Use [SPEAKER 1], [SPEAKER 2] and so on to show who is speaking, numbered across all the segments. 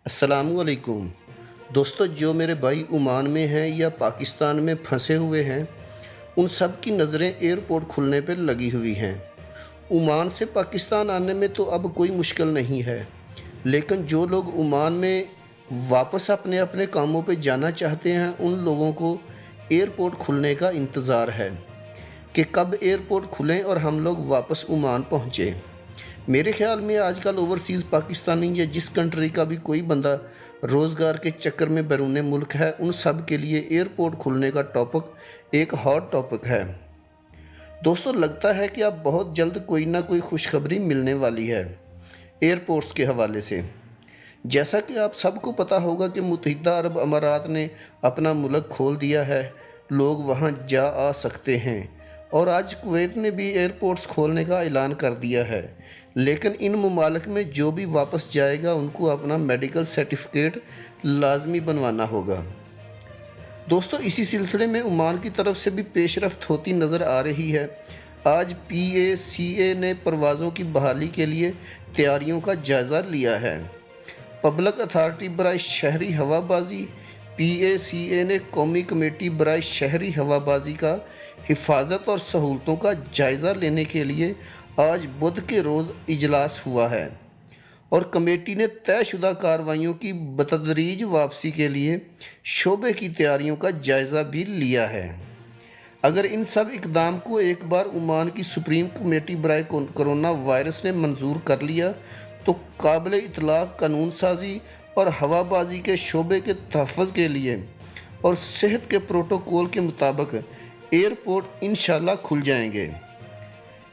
[SPEAKER 1] अस्सलामुअलैकुम दोस्तों, जो मेरे भाई ओमान में हैं या पाकिस्तान में फंसे हुए हैं, उन सब की नज़रें एयरपोर्ट खुलने पर लगी हुई हैं। ओमान से पाकिस्तान आने में तो अब कोई मुश्किल नहीं है, लेकिन जो लोग ओमान में वापस अपने अपने कामों पे जाना चाहते हैं, उन लोगों को एयरपोर्ट खुलने का इंतज़ार है कि कब एयरपोर्ट खुलें और हम लोग वापस ओमान पहुँचें। मेरे ख़्याल में आजकल ओवरसीज़ पाकिस्तानी या जिस कंट्री का भी कोई बंदा रोज़गार के चक्कर में बैरून मुल्क है, उन सब के लिए एयरपोर्ट खुलने का टॉपिक एक हॉट टॉपिक है। दोस्तों, लगता है कि अब बहुत जल्द कोई ना कोई खुशखबरी मिलने वाली है एयरपोर्ट्स के हवाले से। जैसा कि आप सबको पता होगा कि मुत्तहिदा अरब अमारात ने अपना मुल्क खोल दिया है, लोग वहां जा आ सकते हैं, और आज कुवैत ने भी एयरपोर्ट्स खोलने का ऐलान कर दिया है। लेकिन इन ममालिक में जो भी वापस जाएगा, उनको अपना मेडिकल सर्टिफिकेट लाजमी बनवाना होगा। दोस्तों, इसी सिलसिले में ओमान की तरफ से भी पेशरफ्त होती नज़र आ रही है। आज PACA ने परवाज़ों की बहाली के लिए तैयारियों का जायज़ा लिया है। पब्लिक अथॉरिटी बराए शहरी हवाबाजी PACA ने कौमी कमेटी बराए शहरी हवाबाजी का हिफाजत और सहूलतों का जायज़ा लेने के लिए आज बुध के रोज़ इजलास हुआ है, और कमेटी ने तयशुदा कार्रवाइयों की बतदरीज वापसी के लिए शोबे की तैयारियों का जायज़ा भी लिया है। अगर इन सब इकदाम को एक बार ओमान की सुप्रीम कमेटी बराए कोरोना वायरस ने मंजूर कर लिया, तो काबिल इतलाक़ कानून साजी और हवाबाजी के शोबे के तहफ़्फ़ुज़ के लिए और सेहत के प्रोटोकॉल के मुताबिक एयरपोर्ट इंशाल्लाह खुल जाएंगे।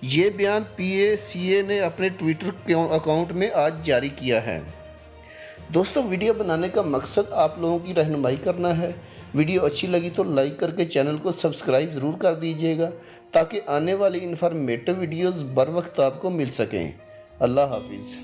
[SPEAKER 1] ये बयान PACA ने अपने ट्विटर अकाउंट में आज जारी किया है। दोस्तों, वीडियो बनाने का मकसद आप लोगों की रहनुमाई करना है। वीडियो अच्छी लगी तो लाइक करके चैनल को सब्सक्राइब ज़रूर कर दीजिएगा, ताकि आने वाली इन्फॉर्मेटिव वीडियोज़ बर वक्त आपको मिल सकें। अल्लाह हाफिज़।